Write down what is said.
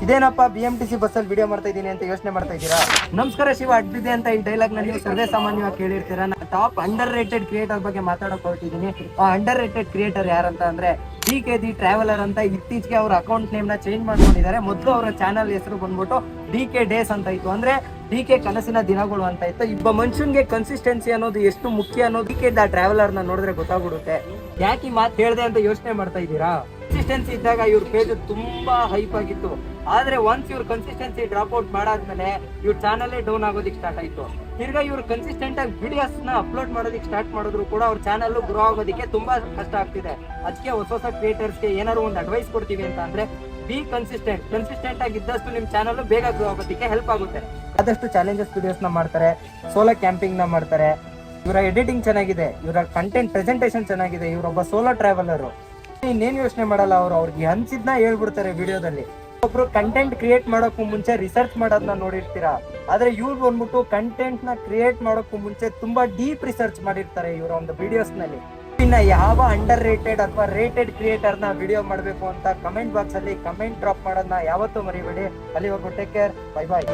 ಇದೇನಪ್ಪ BMTC ಬಸ್ಸಲ್ಲಿ video ಮಾಡ್ತಾ ಇದ್ದೀನಿ ಅಂತ ಯೋಚನೆ ಮಾಡ್ತಾ ಇದ್ದೀರಾ? ನಮಸ್ಕಾರ ಶಿವ, ಅಡ್ಬಿದೆ ಅಂತ ಈ ಡೈಲಾಗ್ ನೀವು ಸರ್ವೇ ಸಾಮಾನ್ಯವಾಗಿ ಕೇಳಿರ್ತೀರಾ. ನಾನು ಟಾಪ್ ಅಂಡರ್ ರೇಟೆಡ್ ಕ್ರಿಯೇಟರ್ ಬಗ್ಗೆ ಮಾತಾಡೋಕೆ ಹೊರಟಿದ್ದೀನಿ. ಆ ಅಂಡರ್ ರೇಟೆಡ್ ಕ್ರಿಯೇಟರ್ ಯಾರಂತ ಅಂದ್ರೆ DK ದಿ ಟ್ರಾವೆಲರ್ ಅಂತ. ಇತ್ತೀಚೆಗೆ ಅವ್ರ ಅಕೌಂಟ್ ನೇಮ್ ನ ಚೇಂಜ್ ಮಾಡ್ಕೊಂಡಿದ್ದಾರೆ. ಮೊದಲು ಅವರ ಚಾನಲ್ ಹೆಸರು ಬಂದ್ಬಿಟ್ಟು DK ಡೇಸ್ ಅಂತ ಇತ್ತು, ಅಂದ್ರೆ DK ಕನಸಿನ ದಿನಗಳು ಅಂತ ಇತ್ತು. ಇಬ್ಬ ಮನುಷ್ಯನ್ಗೆ ಕನ್ಸಿಸ್ಟೆನ್ಸಿ ಅನ್ನೋದು ಎಷ್ಟು ಮುಖ್ಯ ಅನ್ನೋದು DK ದ ಟ್ರಾವೆಲರ್ ನ ನೋಡಿದ್ರೆ ಗೊತ್ತಾಗ್ಬಿಡುತ್ತೆ. ಯಾಕೆ ಈ ಮಾತು ಹೇಳಿದೆ ಅಂತ ಯೋಚನೆ ಮಾಡ್ತಾ ಇದ್ದೀರಾ? ಕನ್ಸಿಸ್ಟೆನ್ಸಿ ಇದ್ದಾಗ ಇವ್ರ ಪೇಜ್ ತುಂಬಾ ಹೈಪ್ ಆಗಿತ್ತು. ಆದ್ರೆ ಒನ್ಸ್ ಇವ್ರ ಕನ್ಸಿಸ್ಟೆನ್ಸಿ ಡ್ರಾಪ್ ಔಟ್ ಮಾಡಾದ್ಮೇಲೆ ಇವ್ರ ಚಾನಲ್ ಡೌನ್ ಆಗೋದಿಕ್ ಸ್ಟಾರ್ಟ್ ಆಯ್ತು. ತಿರ್ಗಾ ಇವ್ರು ಕನ್ಸಿಸ್ಟೆಂಟ್ ಆಗಿ ವಿಡಿಯೋಸ್ ನ ಅಪ್ಲೋಡ್ ಮಾಡೋದಕ್ಕೆ ಸ್ಟಾರ್ಟ್ ಮಾಡಿದ್ರು ಕೂಡ ಅವ್ರ ಚಾನಲ್ ಗ್ರೋ ಆಗೋದಕ್ಕೆ ತುಂಬಾ ಕಷ್ಟ ಆಗ್ತಿದೆ. ಅದಕ್ಕೆ ಹೊಸ ಕ್ರಿಯೇಟರ್ಸ್ಗೆ ಏನಾದ್ರು ಒಂದು ಅಡ್ವೈಸ್ ಕೊಡ್ತೀವಿ ಅಂತ ಅಂದ್ರೆ ಬಿ ಕನ್ಸಿಸ್ಟೆಂಟ್ ಆಗಿ ಇದ್ದಷ್ಟು ನಿಮ್ ಚಾನಲ್ ಬೇಗ ಗ್ರೋ ಆಗೋದಕ್ಕೆ ಹೆಲ್ಪ್ ಆಗುತ್ತೆ. ಆದಷ್ಟು ಚಾಲೆಂಜಸ್ ವಿಡಿಯೋಸ್ ನ ಮಾಡ್ತಾರೆ, ಸೋಲೋ ಕ್ಯಾಂಪಿಂಗ್ ನ ಮಾಡ್ತಾರೆ. ಇವರ ಎಡಿಟಿಂಗ್ ಚೆನ್ನಾಗಿದೆ, ಇವರ ಕಂಟೆಂಟ್ ಪ್ರೆಸೆಂಟೇಷನ್ ಚೆನ್ನಾಗಿದೆ. ಇವರೊಬ್ಬ ಸೋಲೋ ಟ್ರಾವೆಲರ್. ಇನ್ನೇನು ಯೋಚನೆ ಮಾಡಲ್ಲ, ಅವ್ರಿಗೆ ಅನ್ಸಿದ್ನ ಹೇಳ್ಬಿಡ್ತಾರೆ ವಿಡಿಯೋದಲ್ಲಿ. ಒಬ್ರು ಕಂಟೆಂಟ್ ಕ್ರಿಯೇಟ್ ಮಾಡೋಕ್ಕೂ ಮುಂಚೆ ರಿಸರ್ಚ್ ಮಾಡೋದನ್ನ ನೋಡಿರ್ತೀರಾ, ಆದ್ರೆ ಇವ್ರು ಬಂದ್ಬಿಟ್ಟು ಕಂಟೆಂಟ್ ನ ಕ್ರಿಯೇಟ್ ಮಾಡೋಕ್ಕೂ ಮುಂಚೆ ತುಂಬಾ ಡೀಪ್ ರಿಸರ್ಚ್ ಮಾಡಿರ್ತಾರೆ ಇವರ ಒಂದು ವಿಡಿಯೋಸ್ ನಲ್ಲಿ. ಇನ್ನ ಯಾವ ಅಂಡರ್ ರೇಟೆಡ್ ಅಥವಾ ರೇಟೆಡ್ ಕ್ರಿಯೇಟರ್ ನ ವಿಡಿಯೋ ಮಾಡಬೇಕು ಅಂತ ಕಮೆಂಟ್ ಬಾಕ್ಸ್ ಅಲ್ಲಿ ಕಮೆಂಟ್ ಡ್ರಾಪ್ ಮಾಡೋದನ್ನ ಯಾವತ್ತೂ ಮರಿಬೇಡಿ. ಅಲ್ಲಿವರೆಗೂ ಟೇಕ್ ಕೇರ್, ಬೈ ಬಾಯ್.